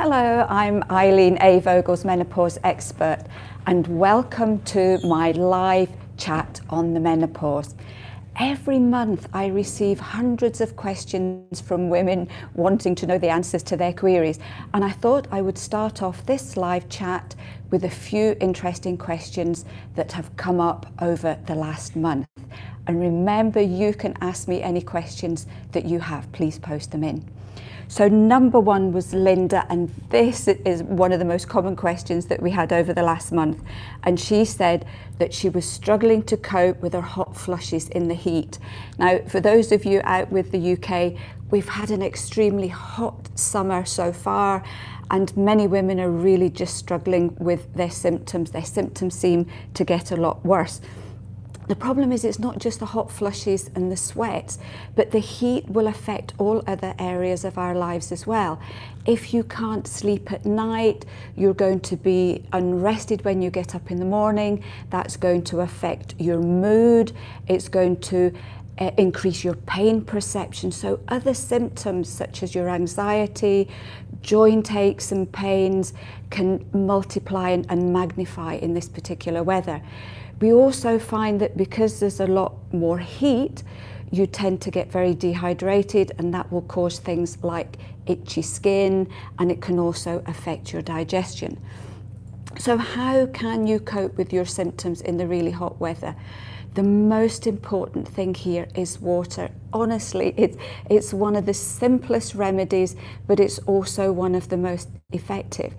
Hello, I'm Eileen A. Vogel's menopause expert, and welcome to my live chat on the menopause. Every month I receive hundreds of questions from women wanting to know the answers to their queries, and I thought I would start off this live chat with a few interesting questions that have come up over the last month. And remember, you can ask me any questions that you have. Please post them in. So number one was Linda, and this is one of the most common questions that we had over the last month. And she said that she was struggling to cope with her hot flushes in the heat. Now, for those of you out with the UK, we've had an extremely hot summer so far, and many women are really just struggling with their symptoms. Their symptoms seem to get a lot worse. The problem is it's not just the hot flushes and the sweats, but the heat will affect all other areas of our lives as well. If you can't sleep at night, you're going to be unrested when you get up in the morning. That's going to affect your mood. It's going to increase your pain perception. So other symptoms such as your anxiety, joint aches and pains can multiply and magnify in this particular weather. We also find that because there's a lot more heat, you tend to get very dehydrated, and that will cause things like itchy skin, and it can also affect your digestion. So how can you cope with your symptoms in the really hot weather? The most important thing here is water. Honestly, it's one of the simplest remedies, but it's also one of the most effective.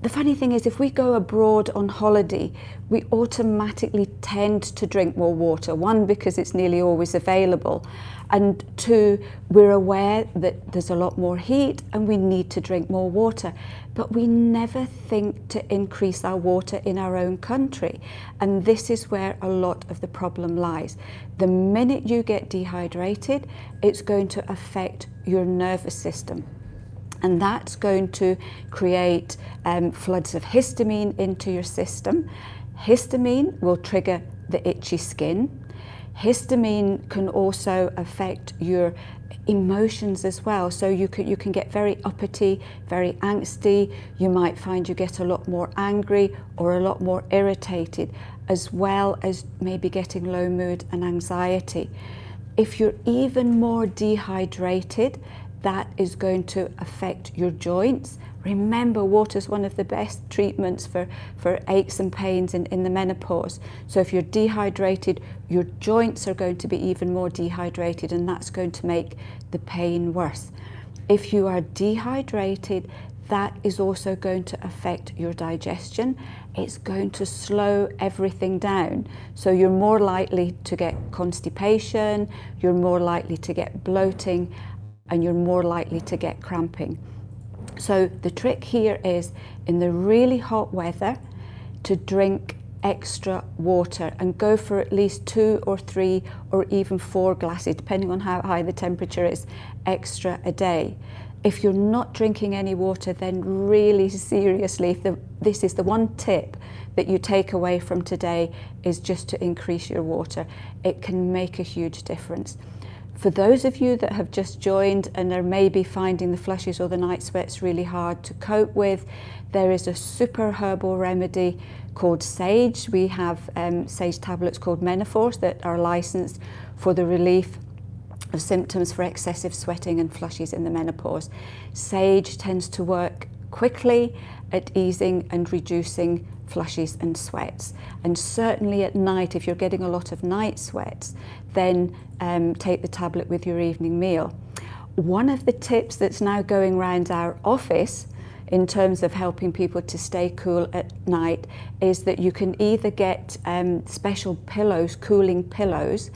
The funny thing is, if we go abroad on holiday, we automatically tend to drink more water. One, because it's nearly always available, and two, we're aware that there's a lot more heat and we need to drink more water. But we never think to increase our water in our own country. And this is where a lot of the problem lies. The minute you get dehydrated, it's going to affect your nervous system. And that's going to create floods of histamine into your system. Histamine will trigger the itchy skin. Histamine can also affect your emotions as well. So you can get very uppity, very angsty. You might find you get a lot more angry or a lot more irritated, as well as maybe getting low mood and anxiety. If you're even more dehydrated, that is going to affect your joints. Remember, water is one of the best treatments for aches and pains in the menopause. So if you're dehydrated, your joints are going to be even more dehydrated, and that's going to make the pain worse. If you are dehydrated, that is also going to affect your digestion. It's going to slow everything down. So you're more likely to get constipation, you're more likely to get bloating, and you're more likely to get cramping. So the trick here is, in the really hot weather, to drink extra water and go for at least 2 or 3 or even 4 glasses, depending on how high the temperature is, extra a day. If you're not drinking any water, then really seriously, this is the one tip that you take away from today, is just to increase your water. It can make a huge difference. For those of you that have just joined and are maybe finding the flushes or the night sweats really hard to cope with, there is a super herbal remedy called sage. We have sage tablets called Menopause that are licensed for the relief of symptoms for excessive sweating and flushes in the menopause. Sage tends to work quickly at easing and reducing flushes and sweats, and certainly at night, if you're getting a lot of night sweats, then take the tablet with your evening meal. One of the tips that's now going around our office in terms of helping people to stay cool at night is that you can either get special pillows, cooling pillows,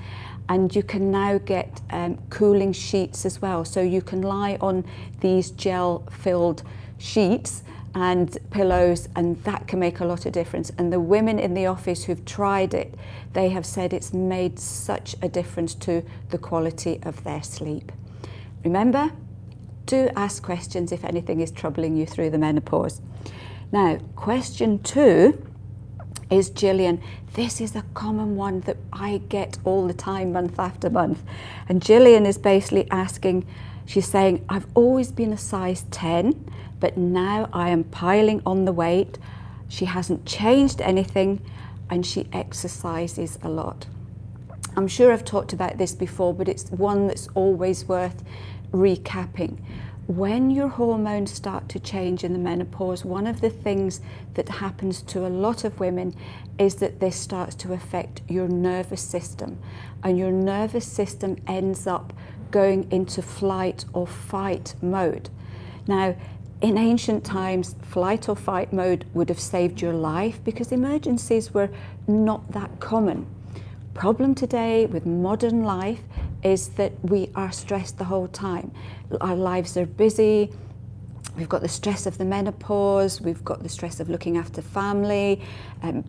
and you can now get cooling sheets as well. So you can lie on these gel-filled sheets and pillows, and that can make a lot of difference. And the women in the office who've tried it, they have said it's made such a difference to the quality of their sleep. Remember, do ask questions if anything is troubling you through the menopause. Now, question 2 is Gillian. This is a common one that I get all the time, month after month. And Gillian is basically asking, She's saying, I've always been a size 10, but now I am piling on the weight. She hasn't changed anything, and she exercises a lot. I'm sure I've talked about this before, but it's one that's always worth recapping. When your hormones start to change in the menopause, one of the things that happens to a lot of women is that this starts to affect your nervous system, and your nervous system ends up going into flight or fight mode. Now, in ancient times, flight or fight mode would have saved your life because emergencies were not that common. Problem today with modern life is that we are stressed the whole time. Our lives are busy. We've got the stress of the menopause, we've got the stress of looking after family,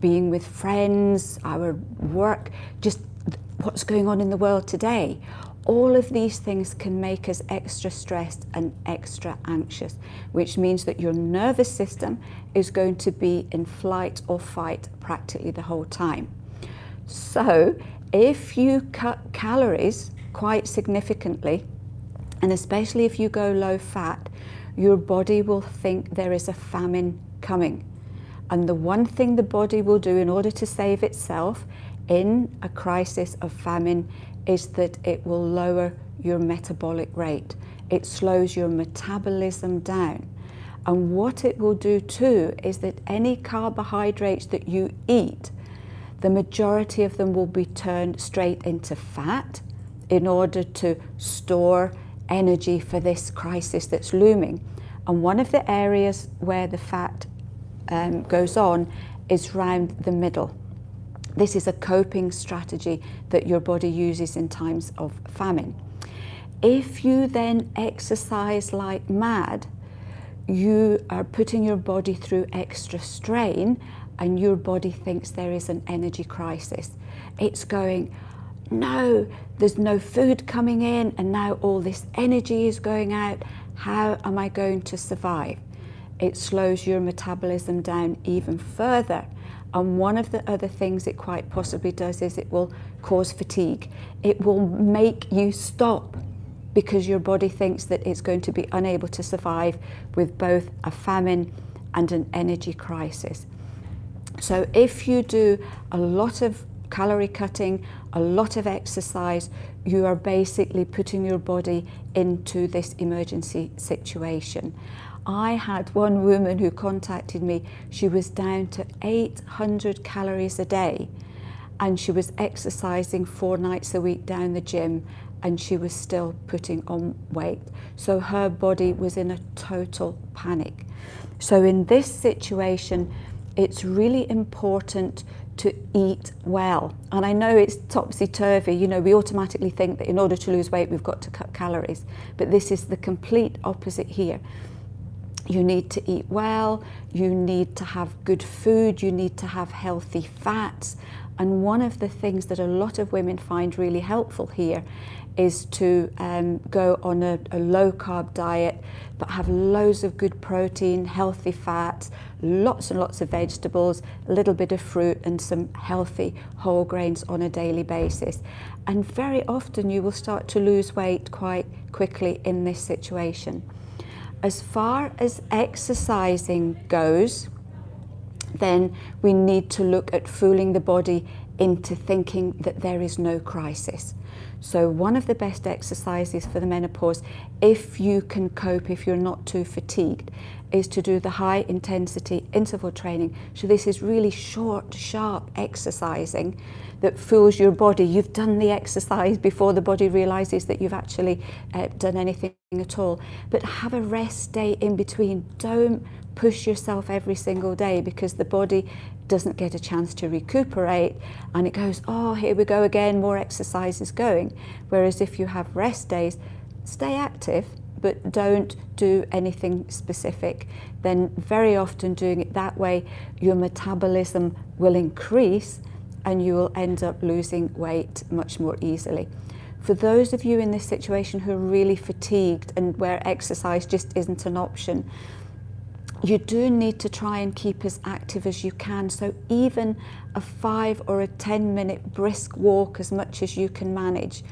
being with friends, our work, just what's going on in the world today. All of these things can make us extra stressed and extra anxious, which means that your nervous system is going to be in flight or fight practically the whole time. So if you cut calories quite significantly, and especially if you go low fat, your body will think there is a famine coming. And the one thing the body will do in order to save itself in a crisis of famine is that it will lower your metabolic rate. It slows your metabolism down. And what it will do too is that any carbohydrates that you eat, the majority of them will be turned straight into fat in order to store energy for this crisis that's looming. And one of the areas where the fat goes on is round the middle. This is a coping strategy that your body uses in times of famine. If you then exercise like mad, you are putting your body through extra strain, and your body thinks there is an energy crisis. It's going, no, there's no food coming in, and now all this energy is going out. How am I going to survive? It slows your metabolism down even further. And one of the other things it quite possibly does is it will cause fatigue. It will make you stop because your body thinks that it's going to be unable to survive with both a famine and an energy crisis. So if you do a lot of calorie cutting, a lot of exercise, you are basically putting your body into this emergency situation. I had one woman who contacted me. She was down to 800 calories a day, and she was exercising 4 nights a week down the gym, and she was still putting on weight. So her body was in a total panic. So in this situation, it's really important to eat well. And I know it's topsy-turvy, you know, we automatically think that in order to lose weight, we've got to cut calories, but this is the complete opposite here. You need to eat well, you need to have good food, you need to have healthy fats. And one of the things that a lot of women find really helpful here is to go on a low carb diet, but have loads of good protein, healthy fats, lots and lots of vegetables, a little bit of fruit, and some healthy whole grains on a daily basis. And very often you will start to lose weight quite quickly in this situation. As far as exercising goes, then we need to look at fooling the body into thinking that there is no crisis. So one of the best exercises for the menopause, if you can cope, if you're not too fatigued, is to do the high intensity interval training. So this is really short, sharp exercising that fools your body. You've done the exercise before the body realizes that you've actually done anything at all. But have a rest day in between. Don't push yourself every single day, because the body doesn't get a chance to recuperate, and it goes, oh, here we go again, more exercises going. Whereas if you have rest days, stay active, but don't do anything specific. Then very often doing it that way, your metabolism will increase and you will end up losing weight much more easily. For those of you in this situation who are really fatigued and where exercise just isn't an option, you do need to try and keep as active as you can. So even a 5 or a 10 minute brisk walk, as much as you can manage,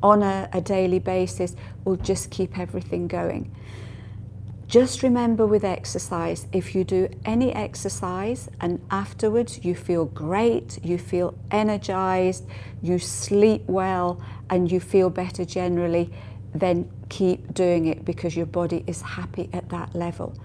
on a daily basis will just keep everything going. Just remember with exercise, if you do any exercise and afterwards you feel great, you feel energized, you sleep well, and you feel better generally, then keep doing it because your body is happy at that level.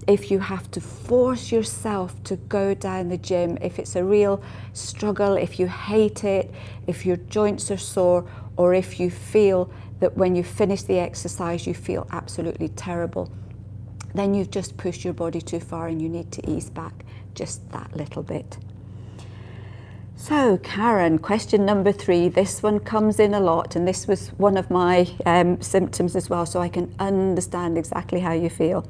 If you have to force yourself to go down the gym, if it's a real struggle, if you hate it, if your joints are sore, or if you feel that when you finish the exercise you feel absolutely terrible, then you've just pushed your body too far and you need to ease back just that little bit. So Karen, question number 3, this one comes in a lot, and this was one of my symptoms as well, so I can understand exactly how you feel.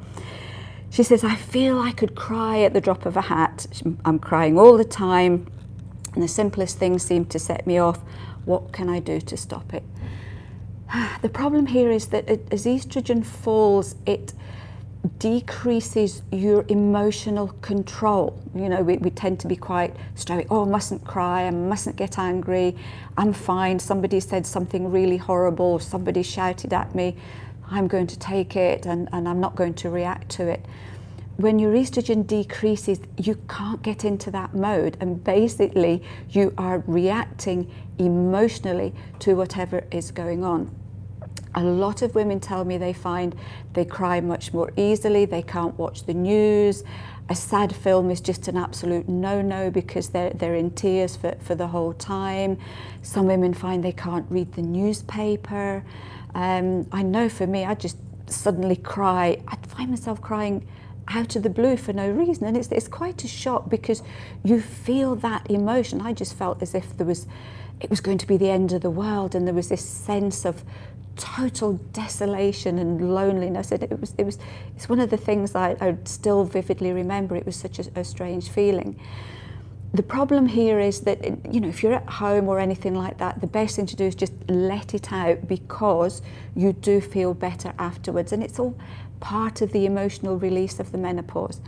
She says, I feel I could cry at the drop of a hat. I'm crying all the time and the simplest things seem to set me off. What can I do to stop it? The problem here is that as estrogen falls, it decreases your emotional control. You know, we tend to be quite stoic. Oh, I mustn't cry, I mustn't get angry, I'm fine. Somebody said something really horrible, somebody shouted at me, I'm going to take it and I'm not going to react to it. When your estrogen decreases, you can't get into that mode, and basically you are reacting emotionally to whatever is going on. A lot of women tell me they find they cry much more easily, they can't watch the news. A sad film is just an absolute no-no because they're in tears for the whole time. Some women find they can't read the newspaper. I know for me, I just suddenly cry. I find myself crying out of the blue for no reason, and it's quite a shock because you feel that emotion. I just felt as if it was going to be the end of the world, and there was this sense of total desolation and loneliness. It's one of the things I still vividly remember. It was such a strange feeling. The problem here is that, you know, if you're at home or anything like that, the best thing to do is just let it out, because you do feel better afterwards, and it's all part of the emotional release of the menopause.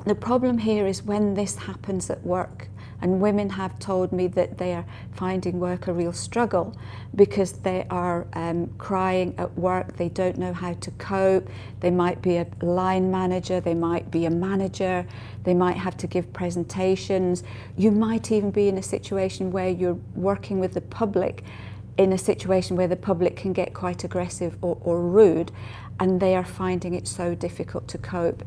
The problem here is when this happens at work, and women have told me that they are finding work a real struggle because they are crying at work, they don't know how to cope. They might be a line manager, they might be a manager, they might have to give presentations. You might even be in a situation where you're working with the public, in a situation where the public can get quite aggressive or rude, and they are finding it so difficult to cope.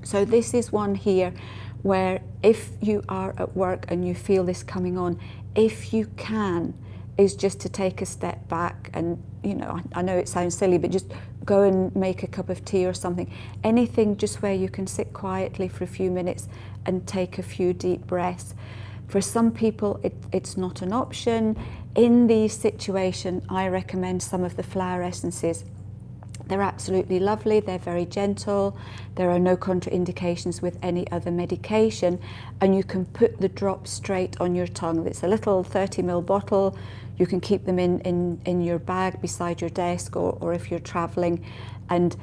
So this is one here where if you are at work and you feel this coming on, if you can, is just to take a step back and, you know, I know it sounds silly, but just go and make a cup of tea or something. Anything just where you can sit quietly for a few minutes and take a few deep breaths. For some people, it's not an option. In these situations, I recommend some of the flower essences. They're absolutely lovely, they're very gentle, there are no contraindications with any other medication, and you can put the drops straight on your tongue. It's a little 30ml bottle. You can keep them in your bag beside your desk, or if you're traveling, and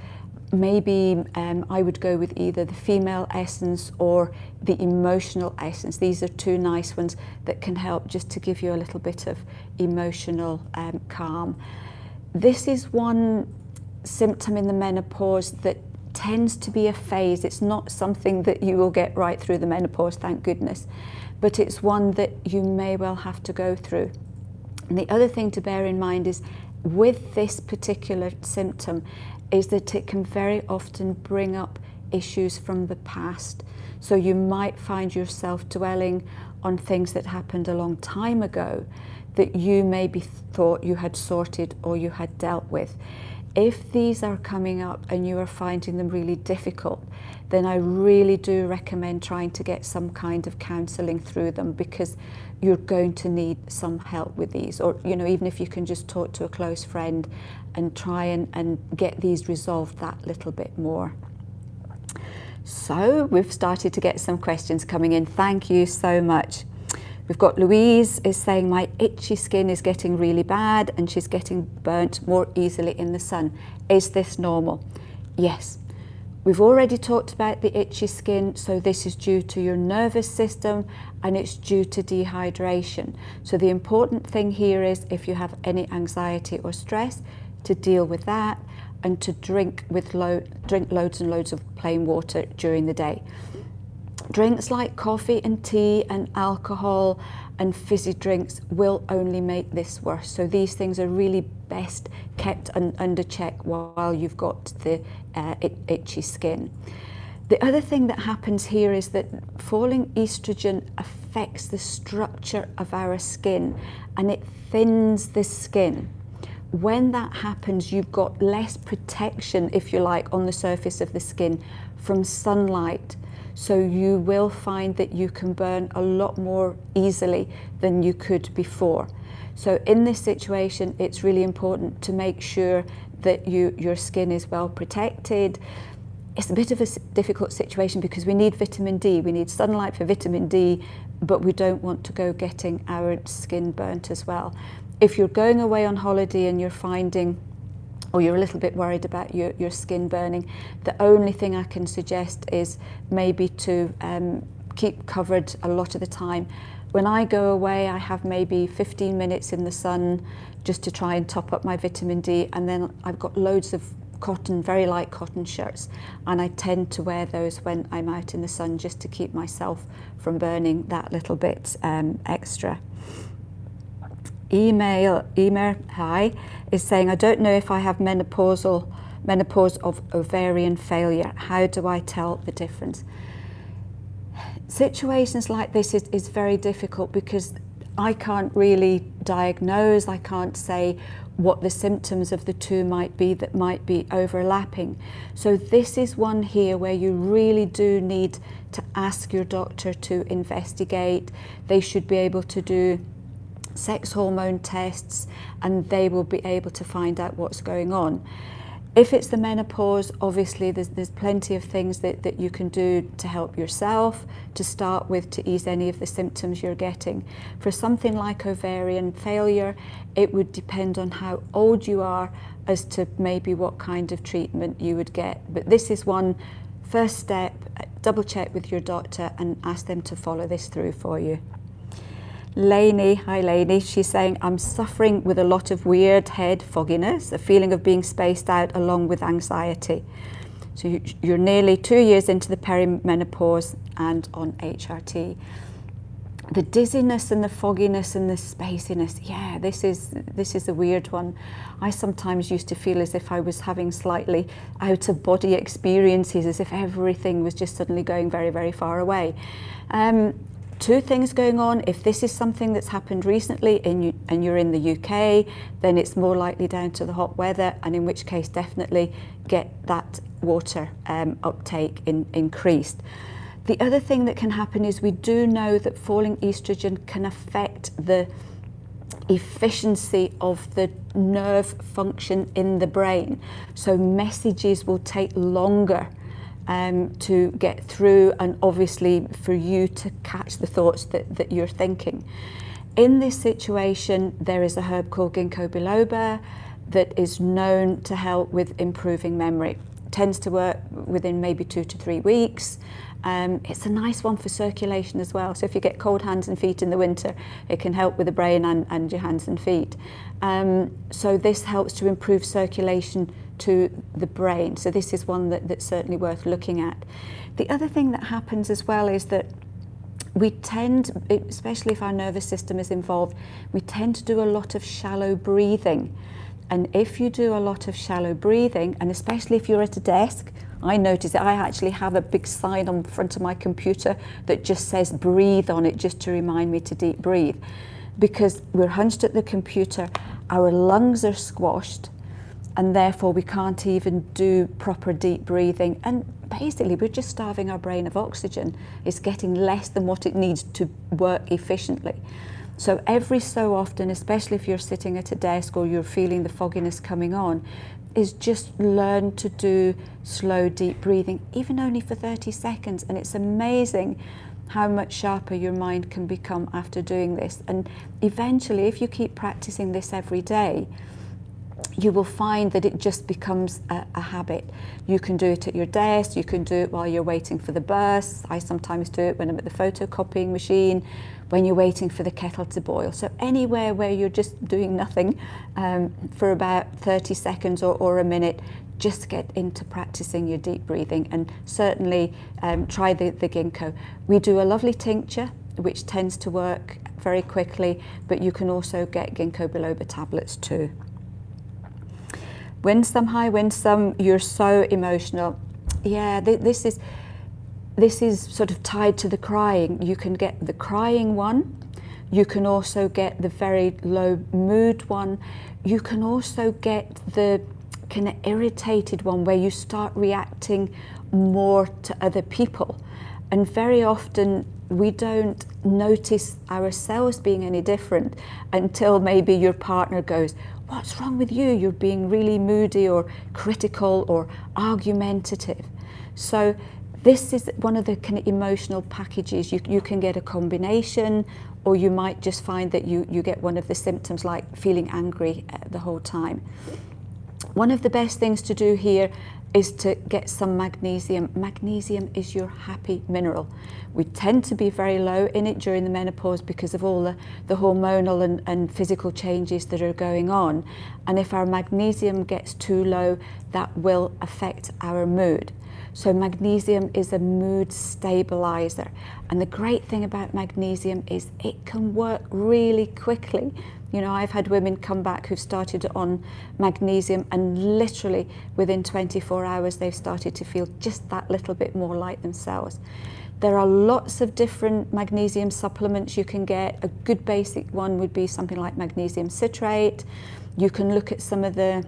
maybe I would go with either the female essence or the emotional essence. These are two nice ones that can help just to give you a little bit of emotional calm. This is one symptom in the menopause that tends to be a phase. It's not something that you will get right through the menopause, thank goodness, but it's one that you may well have to go through. And the other thing to bear in mind is with this particular symptom is that it can very often bring up issues from the past. So you might find yourself dwelling on things that happened a long time ago that you maybe thought you had sorted or you had dealt with. If these are coming up and you are finding them really difficult, then I really do recommend trying to get some kind of counselling through them, because you're going to need some help with these. Or, you know, even if you can just talk to a close friend and try and get these resolved that little bit more. So we've started to get some questions coming in. Thank you so much. We've got Louise is saying, my itchy skin is getting really bad and she's getting burnt more easily in the sun. Is this normal? Yes. We've already talked about the itchy skin, so this is due to your nervous system and it's due to dehydration. So the important thing here is, if you have any anxiety or stress, to deal with that and to drink loads and loads of plain water during the day. Drinks like coffee and tea and alcohol and fizzy drinks will only make this worse. So these things are really best kept under check while you've got the itchy skin. The other thing that happens here is that falling estrogen affects the structure of our skin and it thins the skin. When that happens, you've got less protection, if you like, on the surface of the skin from sunlight. So you will find that you can burn a lot more easily than you could before. So in this situation, it's really important to make sure that your skin is well protected. It's a bit of a difficult situation because we need vitamin D. We need sunlight for vitamin D, but we don't want to go getting our skin burnt as well. If you're going away on holiday and you're finding, or you're a little bit worried about your skin burning, the only thing I can suggest is maybe to keep covered a lot of the time. When I go away, I have maybe 15 minutes in the sun just to try and top up my vitamin D, and then I've got loads of cotton, very light cotton shirts, and I tend to wear those when I'm out in the sun just to keep myself from burning that little bit extra. Emer, hi, is saying, I don't know if I have menopause of ovarian failure. How do I tell the difference? Situations like this is very difficult because I can't really diagnose, I can't say what the symptoms of the two might be that might be overlapping. So this is one here where you really do need to ask your doctor to investigate. They should be able to do sex hormone tests and they will be able to find out what's going on. If it's the menopause, obviously there's plenty of things that you can do to help yourself, to start with, to ease any of the symptoms you're getting. For something like ovarian failure, it would depend on how old you are as to maybe what kind of treatment you would get. But this is one first step. Double check with your doctor and ask them to follow this through for you. Lainey, hi Lainey, she's saying, I'm suffering with a lot of weird head fogginess, a feeling of being spaced out along with anxiety. So you're nearly 2 years into the perimenopause and on HRT. The dizziness and the fogginess and the spaciness, yeah, this is a weird one. I sometimes used to feel as if I was having slightly out of body experiences, as if everything was just suddenly going very, very far away. Two things going on. If this is something that's happened recently and you're in the UK, then it's more likely down to the hot weather, and in which case definitely get that water uptake increased. The other thing that can happen is we do know that falling estrogen can affect the efficiency of the nerve function in the brain. So messages will take longer to get through, and obviously for you to catch the thoughts that you're thinking. In this situation, there is a herb called ginkgo biloba that is known to help with improving memory. It tends to work within maybe 2 to 3 weeks. It's a nice one for circulation as well. So if you get cold hands and feet in the winter, it can help with the brain and your hands and feet. So this helps to improve circulation to the brain. So this is one that's certainly worth looking at. The other thing that happens as well is that we tend, especially if our nervous system is involved, we tend to do a lot of shallow breathing. And if you do a lot of shallow breathing, and especially if you're at a desk, I notice that I actually have a big sign on the front of my computer that just says breathe on it, just to remind me to deep breathe. Because we're hunched at the computer, our lungs are squashed, and therefore we can't even do proper deep breathing. And basically we're just starving our brain of oxygen. It's getting less than what it needs to work efficiently. So every so often, especially if you're sitting at a desk or you're feeling the fogginess coming on, is just learn to do slow deep breathing, even only for 30 seconds. And it's amazing how much sharper your mind can become after doing this. And eventually, if you keep practicing this every day, you will find that it just becomes a habit. You can do it at your desk, you can do it while you're waiting for the bus. I sometimes do it when I'm at the photocopying machine, when you're waiting for the kettle to boil. So anywhere where you're just doing nothing for about 30 seconds or a minute, just get into practicing your deep breathing, and certainly try the ginkgo. We do a lovely tincture which tends to work very quickly, but you can also get ginkgo biloba tablets too. Winsome, hi Winsome, you're so emotional. Yeah, this is sort of tied to the crying. You can get the crying one, you can also get the very low mood one, you can also get the kind of irritated one where you start reacting more to other people. And very often we don't notice ourselves being any different until maybe your partner goes, "What's wrong with you? You're being really moody or critical or argumentative." So this is one of the kind of emotional packages. You can get a combination, or you might just find that you get one of the symptoms like feeling angry the whole time. One of the best things to do here is to get some magnesium. Magnesium is your happy mineral. We tend to be very low in it during the menopause because of all the hormonal and physical changes that are going on. And if our magnesium gets too low, that will affect our mood. So magnesium is a mood stabilizer. And the great thing about magnesium is it can work really quickly. You know, I've had women come back who've started on magnesium, and literally within 24 hours they've started to feel just that little bit more like themselves. There are lots of different magnesium supplements you can get. A good basic one would be something like magnesium citrate. You can look at some of the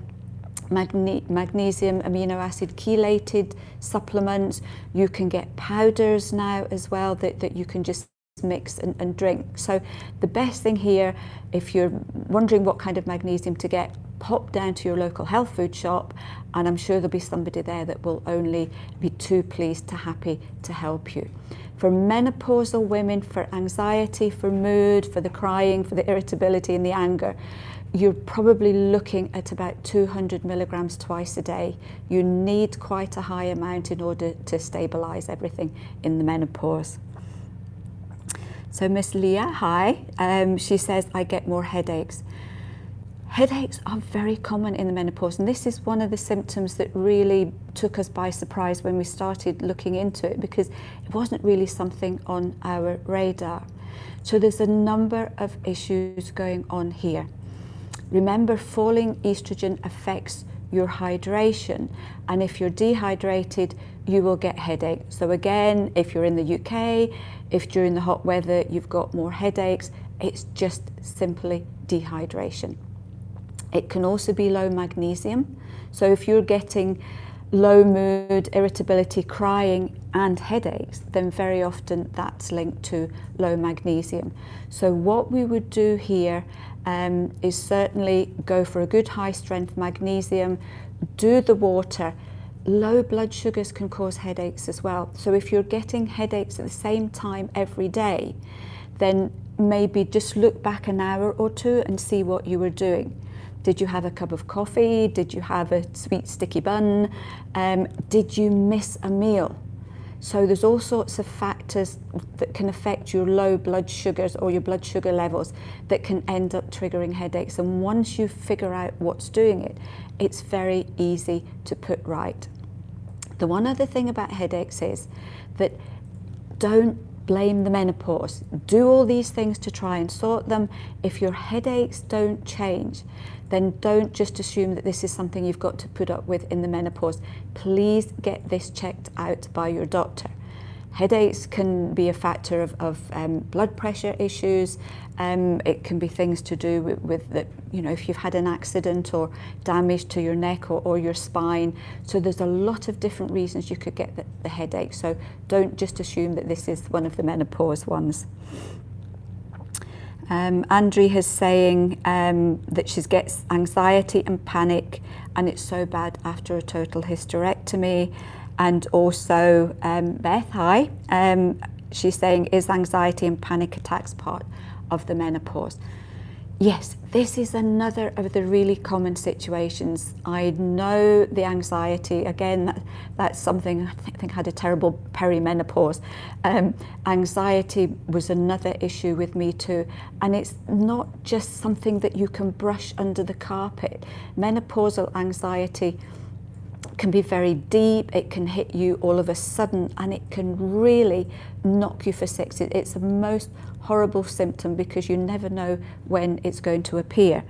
magnesium amino acid chelated supplements. You can get powders now as well that you can just mix and drink. So the best thing here, if you're wondering what kind of magnesium to get, pop down to your local health food shop, and I'm sure there'll be somebody there that will only be too pleased to happy to help you. For menopausal women, for anxiety, for mood, for the crying, for the irritability and the anger, you're probably looking at about 200 milligrams twice a day. You need quite a high amount in order to stabilize everything in the menopause. So Miss Leah, hi, she says, I get more headaches. Headaches are very common in the menopause, and this is one of the symptoms that really took us by surprise when we started looking into it, because it wasn't really something on our radar. So there's a number of issues going on here. Remember, falling estrogen affects your hydration, and if you're dehydrated, you will get headache. So again, if you're in the UK, if during the hot weather you've got more headaches, it's just simply dehydration. It can also be low magnesium. So if you're getting low mood, irritability, crying and headaches, then very often that's linked to low magnesium. So what we would do here is certainly go for a good high strength magnesium, do the water. Low blood sugars can cause headaches as well. So if you're getting headaches at the same time every day, then maybe just look back an hour or two and see what you were doing. Did you have a cup of coffee? Did you have a sweet sticky bun? Did you miss a meal? So there's all sorts of factors that can affect your low blood sugars or your blood sugar levels that can end up triggering headaches. And once you figure out what's doing it, it's very easy to put right. The one other thing about headaches is that don't blame the menopause. Do all these things to try and sort them. If your headaches don't change, then don't just assume that this is something you've got to put up with in the menopause. Please get this checked out by your doctor. Headaches can be a factor of blood pressure issues. It can be things to do with the, you know, if you've had an accident or damage to your neck or your spine. So there's a lot of different reasons you could get the headache. So don't just assume that this is one of the menopause ones. Andrea is saying that she gets anxiety and panic, and it's so bad after a total hysterectomy. And also Beth, hi, she's saying, is anxiety and panic attacks part of the menopause? Yes, this is another of the really common situations. I know the anxiety, again, that's something I think I had a terrible perimenopause. Anxiety was another issue with me too. And it's not just something that you can brush under the carpet. Menopausal anxiety can be very deep, it can hit you all of a sudden, and it can really knock you for six. It's the most horrible symptom because you never know when it's going to appear.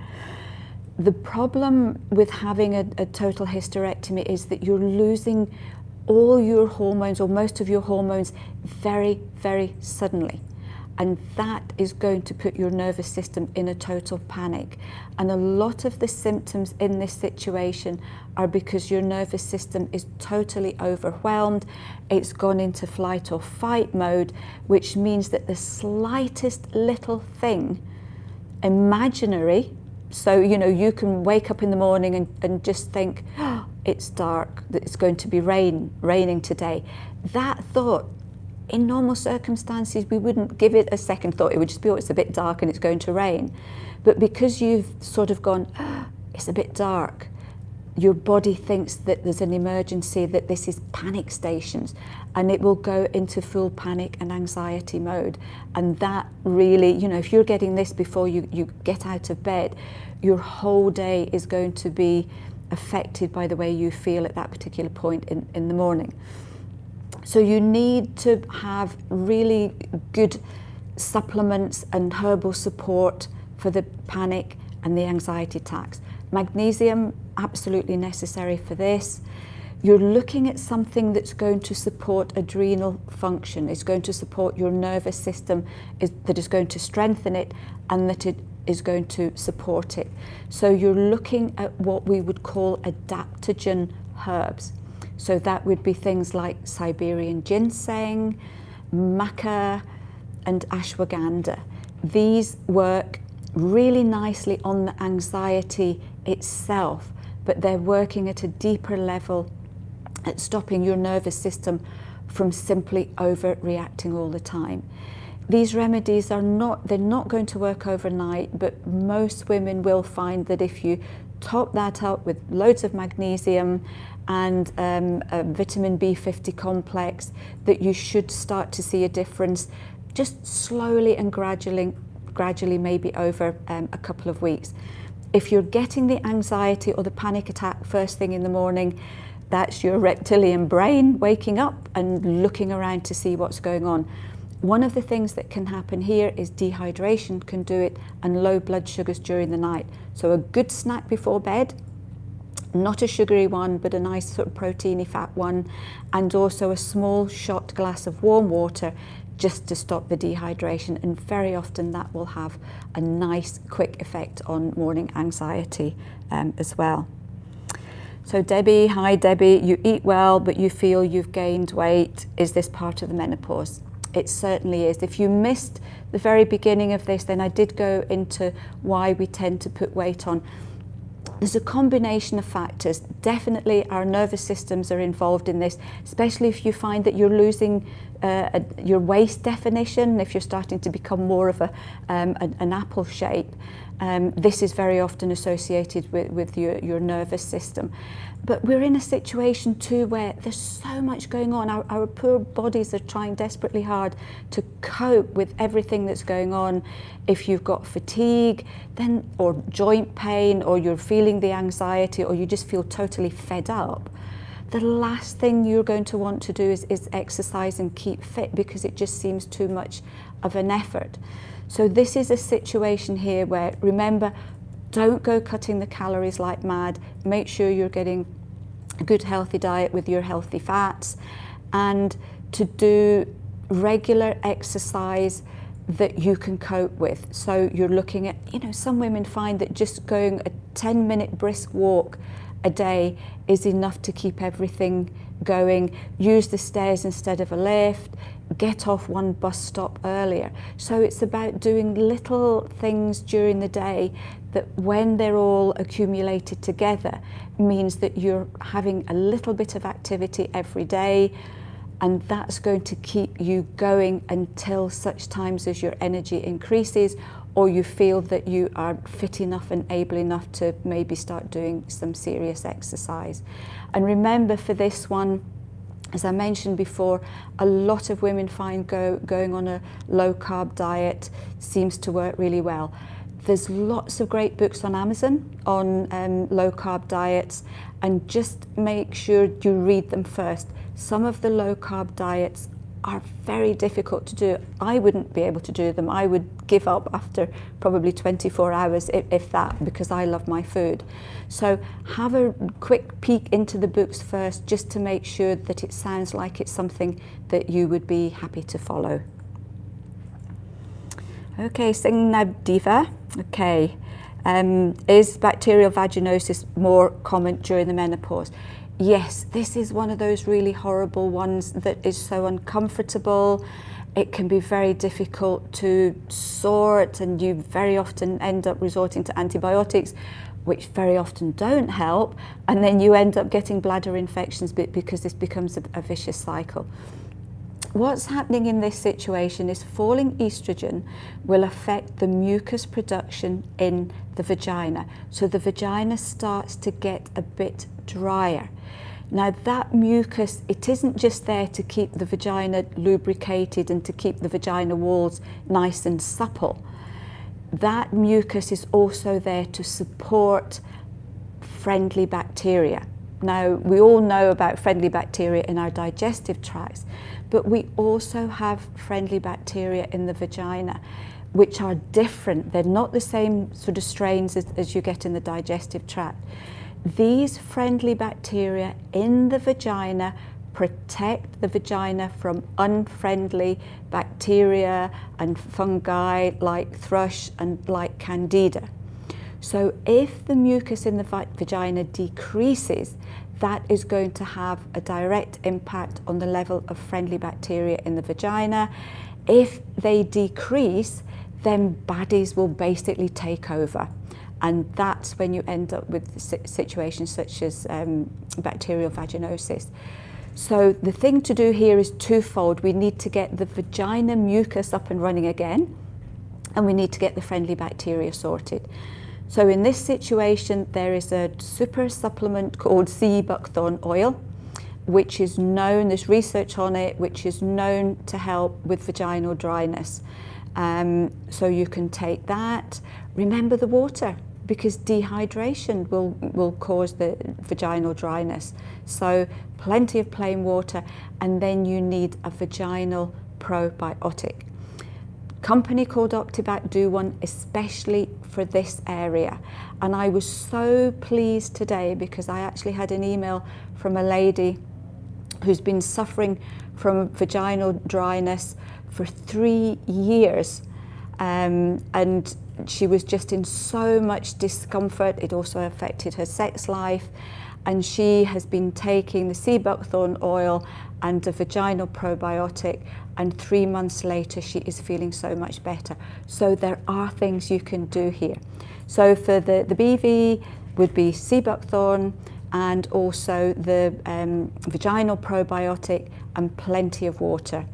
The problem with having a total hysterectomy is that you're losing all your hormones, or most of your hormones, very, very suddenly. And that is going to put your nervous system in a total panic. And a lot of the symptoms in this situation are because your nervous system is totally overwhelmed. It's gone into flight or fight mode, which means that the slightest little thing, imaginary, so you can wake up in the morning and just think, oh, it's dark, it's going to be raining today. That thought, in normal circumstances, we wouldn't give it a second thought. It would just be, oh, it's a bit dark and it's going to rain. But because you've sort of gone, oh, it's a bit dark, your body thinks that there's an emergency, that this is panic stations, and it will go into full panic and anxiety mode. And that really, if you're getting this before you get out of bed, your whole day is going to be affected by the way you feel at that particular point in the morning. So you need to have really good supplements and herbal support for the panic and the anxiety attacks. Magnesium, absolutely necessary for this. You're looking at something that's going to support adrenal function, is going to support your nervous system, that is going to strengthen it, and that it is going to support it. So you're looking at what we would call adaptogen herbs. So that would be things like Siberian ginseng, maca, and ashwagandha. These work really nicely on the anxiety itself, but they're working at a deeper level at stopping your nervous system from simply overreacting all the time. These remedies they're not going to work overnight, but most women will find that if you top that up with loads of magnesium and a vitamin B50 complex, that you should start to see a difference just slowly and gradually maybe over a couple of weeks. If you're getting the anxiety or the panic attack first thing in the morning, that's your reptilian brain waking up and looking around to see what's going on. One of the things that can happen here is dehydration can do it, and low blood sugars during the night. So a good snack before bed, not a sugary one, but a nice sort of proteiny fat one, and also a small shot glass of warm water just to stop the dehydration. And very often that will have a nice quick effect on morning anxiety as well. So Debbie, hi Debbie, you eat well, but you feel you've gained weight. Is this part of the menopause? It certainly is. If you missed the very beginning of this, then I did go into why we tend to put weight on. There's a combination of factors. Definitely our nervous systems are involved in this, especially if you find that you're losing your waist definition, if you're starting to become more of an apple shape. This is very often associated with your nervous system. But we're in a situation too where there's so much going on. Our poor bodies are trying desperately hard to cope with everything that's going on. If you've got fatigue, then, or joint pain, or you're feeling the anxiety, or you just feel totally fed up, the last thing you're going to want to do is exercise and keep fit, because it just seems too much of an effort. So this is a situation here where, remember, don't go cutting the calories like mad. Make sure you're getting a good healthy diet with your healthy fats, and to do regular exercise that you can cope with. So you're looking at, some women find that just going a 10-minute brisk walk a day is enough to keep everything going. Use the stairs instead of a lift. Get off one bus stop earlier. So it's about doing little things during the day that, when they're all accumulated together, means that you're having a little bit of activity every day, and that's going to keep you going until such times as your energy increases, or you feel that you are fit enough and able enough to maybe start doing some serious exercise. And remember, for this one, as I mentioned before, a lot of women find going on a low-carb diet seems to work really well. There's lots of great books on Amazon on low-carb diets, and just make sure you read them first. Some of the low-carb diets are very difficult to do. I wouldn't be able to do them. I would give up after probably 24 hours, if that, because I love my food. So have a quick peek into the books first, just to make sure that it sounds like it's something that you would be happy to follow. Okay, Sing Diva. Okay, is bacterial vaginosis more common during the menopause? Yes, this is one of those really horrible ones that is so uncomfortable. It can be very difficult to sort, and you very often end up resorting to antibiotics, which very often don't help, and then you end up getting bladder infections because this becomes a vicious cycle. What's happening in this situation is falling estrogen will affect the mucus production in the vagina. So the vagina starts to get a bit drier. Now that mucus, it isn't just there to keep the vagina lubricated and to keep the vagina walls nice and supple. That mucus is also there to support friendly bacteria. Now, we all know about friendly bacteria in our digestive tracts, but we also have friendly bacteria in the vagina, which are different. They're not the same sort of strains as you get in the digestive tract. These friendly bacteria in the vagina protect the vagina from unfriendly bacteria and fungi like thrush and like candida. So if the mucus in the vagina decreases, that is going to have a direct impact on the level of friendly bacteria in the vagina. If they decrease, then baddies will basically take over. And that's when you end up with situations such as bacterial vaginosis. So the thing to do here is twofold. We need to get the vagina mucus up and running again, and we need to get the friendly bacteria sorted. So in this situation, there is a super supplement called sea buckthorn oil, which is known, there's research on it, which is known to help with vaginal dryness. So you can take that. Remember the water, because dehydration will cause the vaginal dryness. So plenty of plain water, and then you need a vaginal probiotic. Company called Optibac do one especially for this area, and I was so pleased today because I actually had an email from a lady who's been suffering from vaginal dryness for 3 years, and she was just in so much discomfort. It also affected her sex life, and she has been taking the sea buckthorn oil and a vaginal probiotic, and 3 months later she is feeling so much better. So there are things you can do here. So for the BV would be sea buckthorn, and also the vaginal probiotic, and plenty of water.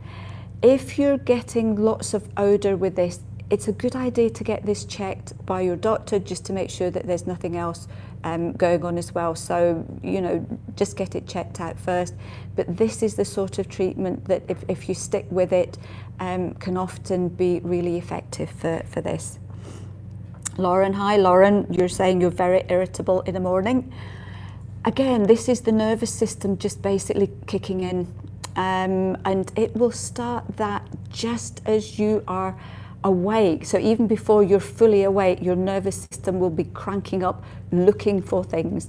If you're getting lots of odour with this, it's a good idea to get this checked by your doctor, just to make sure that there's nothing else going on as well. So, you know, just get it checked out first. But this is the sort of treatment that if you stick with it, can often be really effective for this. Lauren, hi Lauren, you're saying you're very irritable in the morning. Again, this is the nervous system just basically kicking in, and it will start that just as you are awake. So even before you're fully awake, your nervous system will be cranking up, looking for things.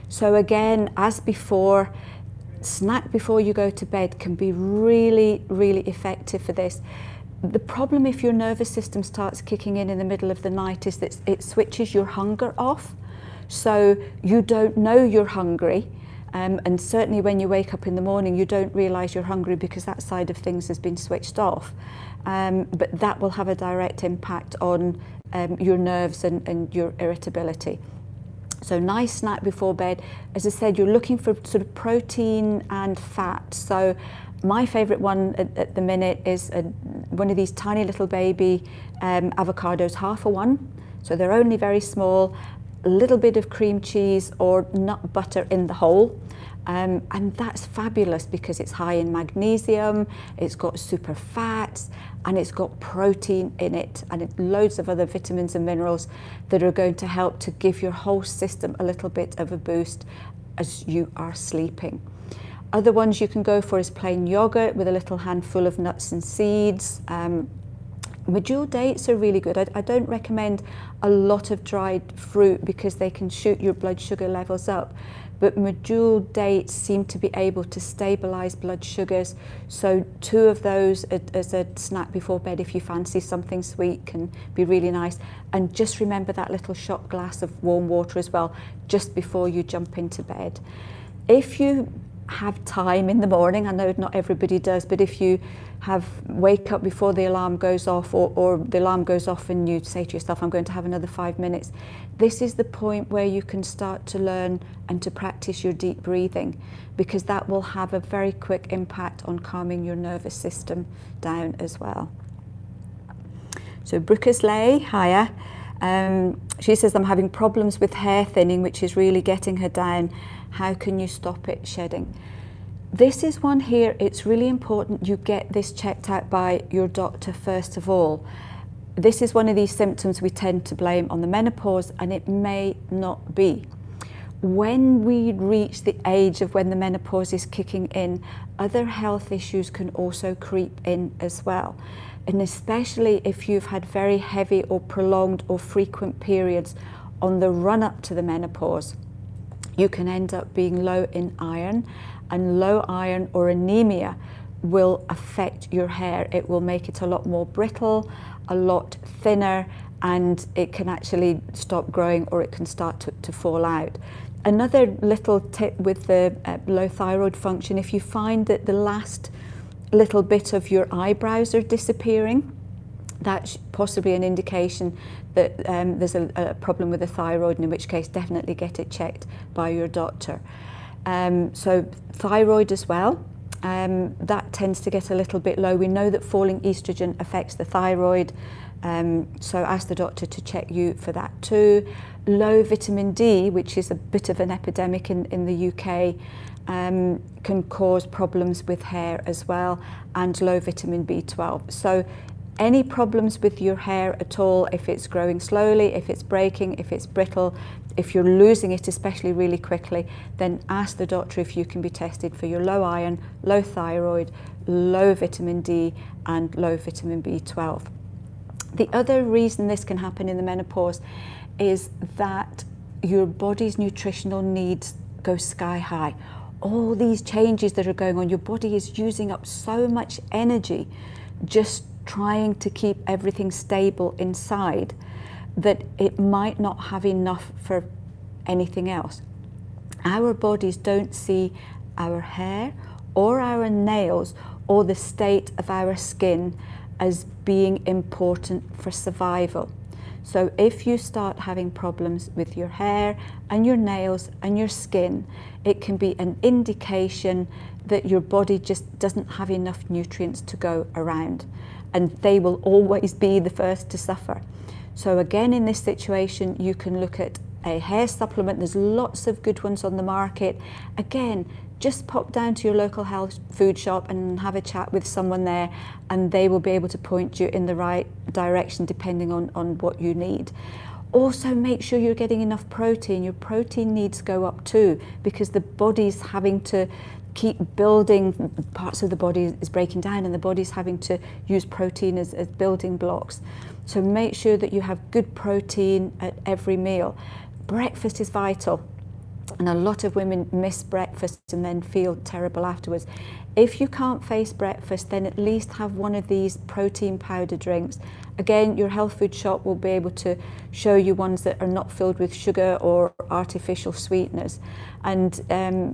So again, as before, snack before you go to bed can be really, really effective for this. The problem if your nervous system starts kicking in the middle of the night is that it switches your hunger off. So you don't know you're hungry. And certainly when you wake up in the morning, you don't realise you're hungry because that side of things has been switched off. But that will have a direct impact on your nerves and your irritability. So nice snack before bed. As I said, you're looking for sort of protein and fat. So my favourite one at the minute is one of these tiny little baby avocados, half a one. So they're only very small, a little bit of cream cheese or nut butter in the whole. And that's fabulous because it's high in magnesium, it's got super fats, and it's got protein in it, and loads of other vitamins and minerals that are going to help to give your whole system a little bit of a boost as you are sleeping. Other ones you can go for is plain yogurt with a little handful of nuts and seeds. Medjool dates are really good. I don't recommend a lot of dried fruit because they can shoot your blood sugar levels up. But medjool dates seem to be able to stabilize blood sugars. So 2 of those as a snack before bed, if you fancy something sweet, can be really nice. And just remember that little shot glass of warm water as well, just before you jump into bed. If you have time in the morning, I know not everybody does, but if you wake up before the alarm goes off, or the alarm goes off and you say to yourself, I'm going to have another 5 minutes, this is the point where you can start to learn and to practice your deep breathing, because that will have a very quick impact on calming your nervous system down as well. So Brooker's Lay, hiya. She says, I'm having problems with hair thinning, which is really getting her down. How can you stop it shedding? This is one here, it's really important you get this checked out by your doctor first of all. This is one of these symptoms we tend to blame on the menopause, and it may not be. When we reach the age of when the menopause is kicking in, other health issues can also creep in as well. And especially if you've had very heavy or prolonged or frequent periods on the run up to the menopause, you can end up being low in iron, and low iron or anemia will affect your hair. It will make it a lot more brittle, a lot thinner, and it can actually stop growing, or it can start to fall out. Another little tip with the low thyroid function, if you find that the last little bit of your eyebrows are disappearing, that's possibly an indication that there's a problem with the thyroid, and in which case definitely get it checked by your doctor. So thyroid as well, that tends to get a little bit low. We know that falling estrogen affects the thyroid, so ask the doctor to check you for that too. Low vitamin D, which is a bit of an epidemic in the UK, can cause problems with hair as well, and low vitamin B12. So any problems with your hair at all, if it's growing slowly, if it's breaking, if it's brittle, if you're losing it especially really quickly, then ask the doctor if you can be tested for your low iron, low thyroid, low vitamin D and low vitamin B12. The other reason this can happen in the menopause is that your body's nutritional needs go sky high. All these changes that are going on, your body is using up so much energy just trying to keep everything stable inside, that it might not have enough for anything else. Our bodies don't see our hair or our nails or the state of our skin as being important for survival. So if you start having problems with your hair and your nails and your skin, it can be an indication that your body just doesn't have enough nutrients to go around, and they will always be the first to suffer. So again, in this situation, you can look at a hair supplement. There's lots of good ones on the market. Again, just pop down to your local health food shop and have a chat with someone there, and they will be able to point you in the right direction depending on what you need. Also, make sure you're getting enough protein. Your protein needs go up too, because the body's having to keep building, parts of the body is breaking down, and the body's having to use protein as building blocks. So make sure that you have good protein at every meal. Breakfast is vital, and a lot of women miss breakfast and then feel terrible afterwards. If you can't face breakfast, then at least have one of these protein powder drinks. Again, your health food shop will be able to show you ones that are not filled with sugar or artificial sweeteners. And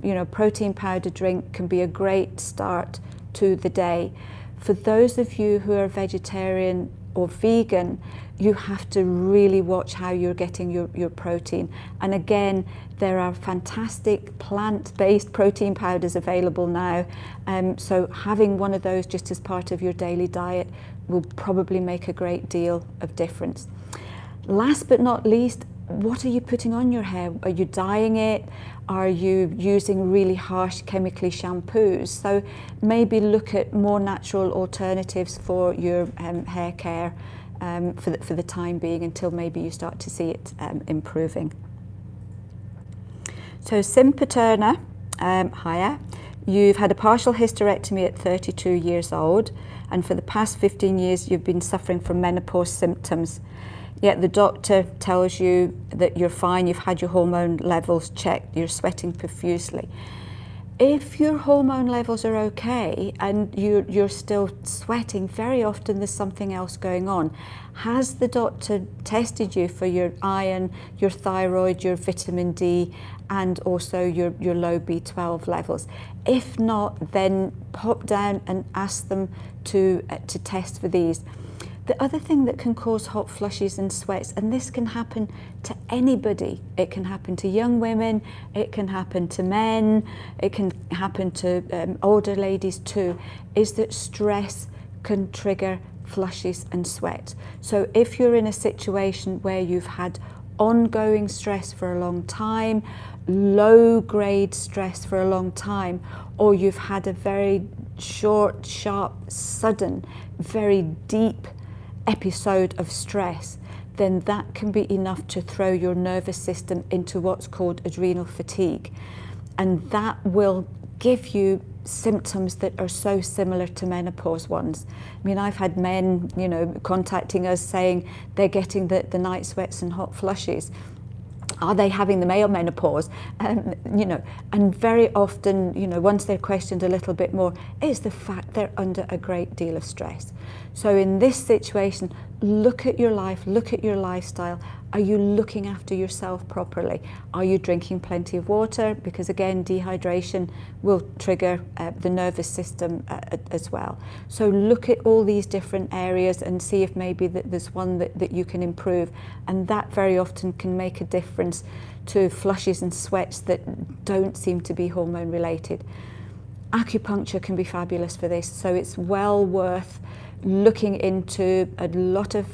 you know, protein powder drink can be a great start to the day. For those of you who are vegetarian or vegan, you have to really watch how you're getting your protein. And again, there are fantastic plant-based protein powders available now. So having one of those just as part of your daily diet will probably make a great deal of difference. Last but not least, what are you putting on your hair? Are you dyeing it? Are you using really harsh chemically shampoos? So maybe look at more natural alternatives for your hair care for the time being, until maybe you start to see it improving. So Simpa Turner, hiya. You've had a partial hysterectomy at 32 years old, and for the past 15 years you've been suffering from menopause symptoms. Yet the doctor tells you that you're fine, you've had your hormone levels checked, you're sweating profusely. If your hormone levels are okay and you're still sweating, very often there's something else going on. Has the doctor tested you for your iron, your thyroid, your vitamin D, and also your low B12 levels? If not, then pop down and ask them to test for these. The other thing that can cause hot flushes and sweats, and this can happen to anybody, it can happen to young women, it can happen to men, it can happen to older ladies too, is that stress can trigger flushes and sweat. So if you're in a situation where you've had ongoing stress for a long time, low grade stress for a long time, or you've had a very short, sharp, sudden, very deep episode of stress, then that can be enough to throw your nervous system into what's called adrenal fatigue. And that will give you symptoms that are so similar to menopause ones. I mean, I've had men, contacting us saying they're getting the night sweats and hot flushes. Are they having the male menopause? And very often, once they're questioned a little bit more, it's the fact they're under a great deal of stress. So in this situation, look at your life, look at your lifestyle. Are you looking after yourself properly? Are you drinking plenty of water? Because again, dehydration will trigger the nervous system as well. So look at all these different areas and see if maybe there's one that you can improve. And that very often can make a difference to flushes and sweats that don't seem to be hormone related. Acupuncture can be fabulous for this. So it's well worth looking into. A lot of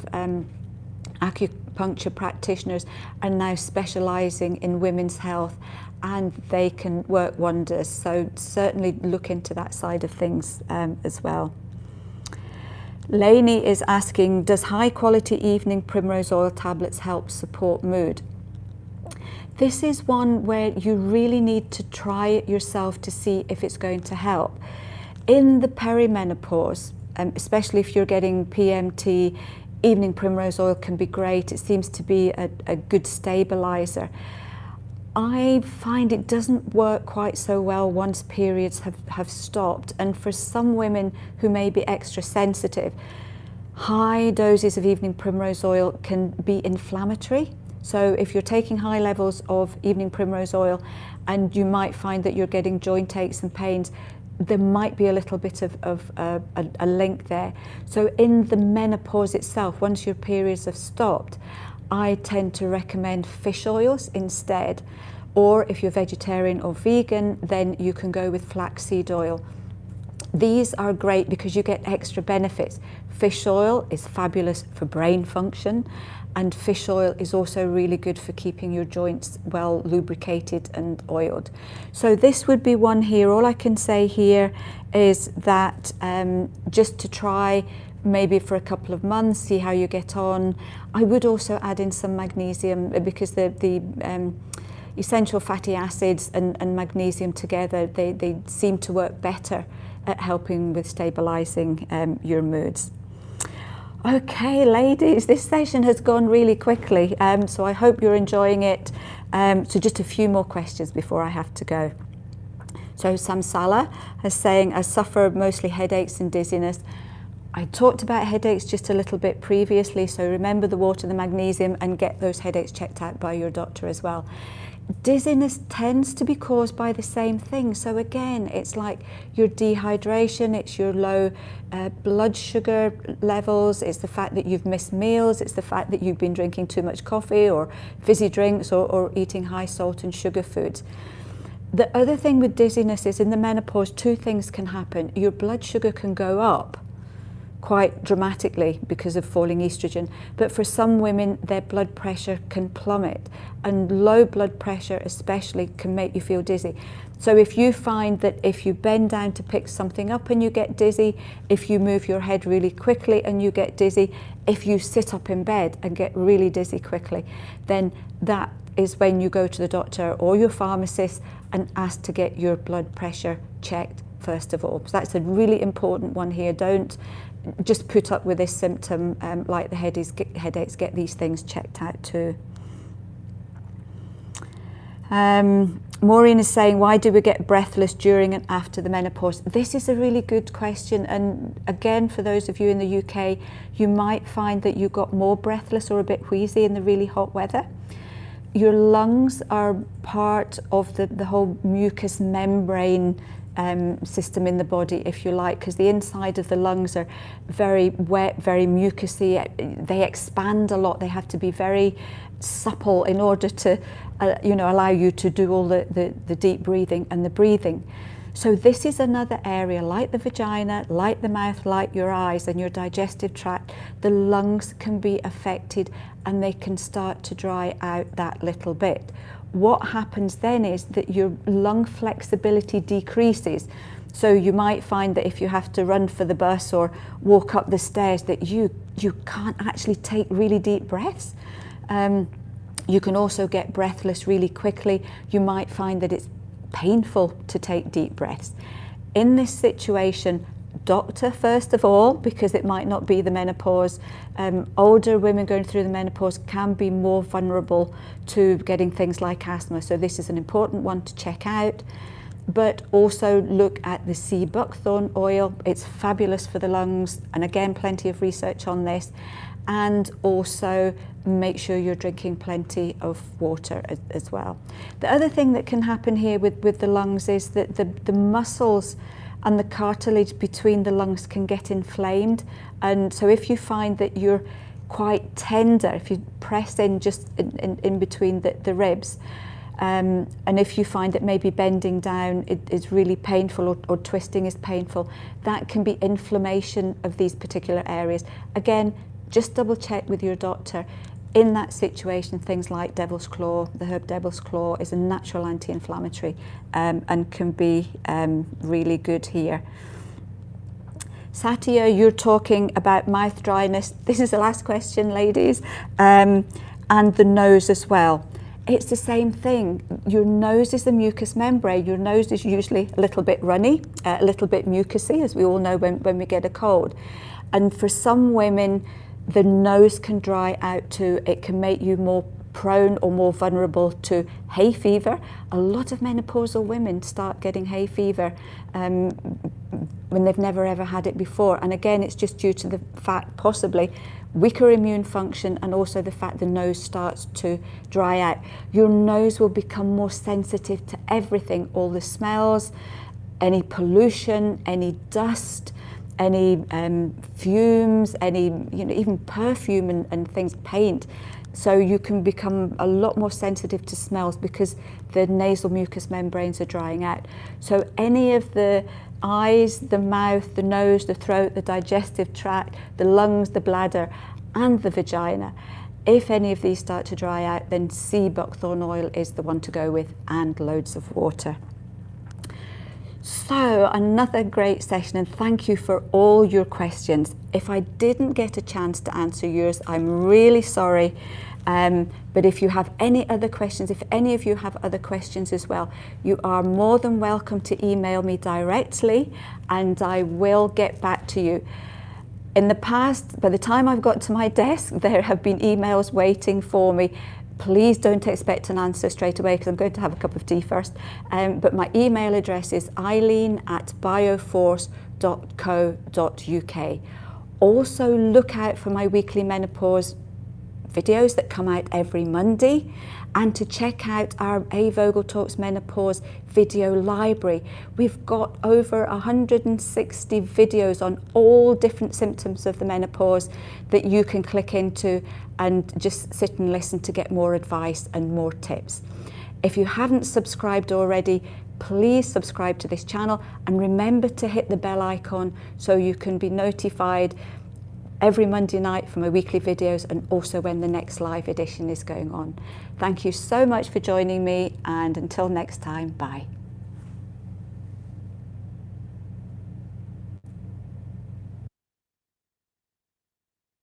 acupuncture practitioners are now specialising in women's health, and they can work wonders. So certainly look into that side of things as well. Lainey is asking, does high quality evening primrose oil tablets help support mood? This is one where you really need to try it yourself to see if it's going to help. In the perimenopause, especially if you're getting PMT, evening primrose oil can be great. It seems to be a good stabilizer. I find it doesn't work quite so well once periods have stopped. And for some women who may be extra sensitive, high doses of evening primrose oil can be inflammatory. So if you're taking high levels of evening primrose oil and you might find that you're getting joint aches and pains, there might be a little bit of a link there. So in the menopause itself, once your periods have stopped, I tend to recommend fish oils instead. Or if you're vegetarian or vegan, then you can go with flaxseed oil. These are great because you get extra benefits. Fish oil is fabulous for brain function, and fish oil is also really good for keeping your joints well lubricated and oiled. So this would be one here. All I can say here is that just to try maybe for a couple of months, see how you get on. I would also add in some magnesium because the essential fatty acids and magnesium together, they seem to work better at helping with stabilizing your moods. Okay, ladies, this session has gone really quickly, so I hope you're enjoying it. So just a few more questions before I have to go. So Samsala is saying, I suffer mostly headaches and dizziness. I talked about headaches just a little bit previously, so remember the water, the magnesium, and get those headaches checked out by your doctor as well. Dizziness tends to be caused by the same thing. So again, it's like your dehydration, it's your low blood sugar levels, it's the fact that you've missed meals, it's the fact that you've been drinking too much coffee or fizzy drinks or eating high salt and sugar foods. The other thing with dizziness is in the menopause, two things can happen. Your blood sugar can go up quite dramatically because of falling estrogen, but for some women their blood pressure can plummet, and low blood pressure especially can make you feel dizzy. So if you find that if you bend down to pick something up and you get dizzy, if you move your head really quickly and you get dizzy, if you sit up in bed and get really dizzy quickly, then that is when you go to the doctor or your pharmacist and ask to get your blood pressure checked first of all. So that's a really important one here. Don't just put up with this symptom like the headaches, get these things checked out too. Maureen is saying, why do we get breathless during and after the menopause? This is a really good question, and again, for those of you in the UK, you might find that you got more breathless or a bit wheezy in the really hot weather. Your lungs are part of the whole mucous membrane system in the body, if you like, because the inside of the lungs are very wet, very mucousy. They expand a lot. They have to be very supple in order to allow you to do all the deep breathing and the breathing. So this is another area, like the vagina, like the mouth, like your eyes and your digestive tract. The lungs can be affected and they can start to dry out that little bit. What happens then is that your lung flexibility decreases. So you might find that if you have to run for the bus or walk up the stairs, that you can't actually take really deep breaths. You can also get breathless really quickly. You might find that it's painful to take deep breaths. In this situation, doctor first of all, because it might not be the menopause. Older women going through the menopause can be more vulnerable to getting things like asthma, so this is an important one to check out. But also look at the sea buckthorn oil. It's fabulous for the lungs, and again, plenty of research on this. And also make sure you're drinking plenty of water as well. The other thing that can happen here with the lungs is that the muscles and the cartilage between the lungs can get inflamed. And so if you find that you're quite tender, if you press in just in between the ribs, and if you find that maybe bending down is really painful or twisting is painful, that can be inflammation of these particular areas. Again, just double check with your doctor. In that situation, things like devil's claw, the herb devil's claw is a natural anti-inflammatory and can be really good here. Satya, you're talking about mouth dryness. This is the last question, ladies, and the nose as well. It's the same thing. Your nose is the mucous membrane. Your nose is usually a little bit runny, a little bit mucousy, as we all know when we get a cold. And for some women, the nose can dry out too. It can make you more prone or more vulnerable to hay fever. A lot of menopausal women start getting hay fever when they've never ever had it before. And again, it's just due to the fact, possibly, weaker immune function, and also the fact the nose starts to dry out. Your nose will become more sensitive to everything, all the smells, any pollution, any dust, any fumes, any even perfume and things, paint. So you can become a lot more sensitive to smells because the nasal mucous membranes are drying out. So any of the eyes, the mouth, the nose, the throat, the digestive tract, the lungs, the bladder, and the vagina, if any of these start to dry out, then sea buckthorn oil is the one to go with, and loads of water. So another great session, and thank you for all your questions. If I didn't get a chance to answer yours, I'm really sorry. But if you have any other questions, if any of you have other questions as well, you are more than welcome to email me directly and I will get back to you. In the past, by the time I've got to my desk, there have been emails waiting for me. Please don't expect an answer straight away because I'm going to have a cup of tea first. But my email address is eileen@bioforce.co.uk. Also look out for my weekly menopause videos that come out every Monday, and to check out our A. Vogel Talks Menopause video library. We've got over 160 videos on all different symptoms of the menopause that you can click into and just sit and listen to get more advice and more tips. If you haven't subscribed already, please subscribe to this channel and remember to hit the bell icon so you can be notified every Monday night for my weekly videos and also when the next live edition is going on. Thank you so much for joining me, and until next time, bye.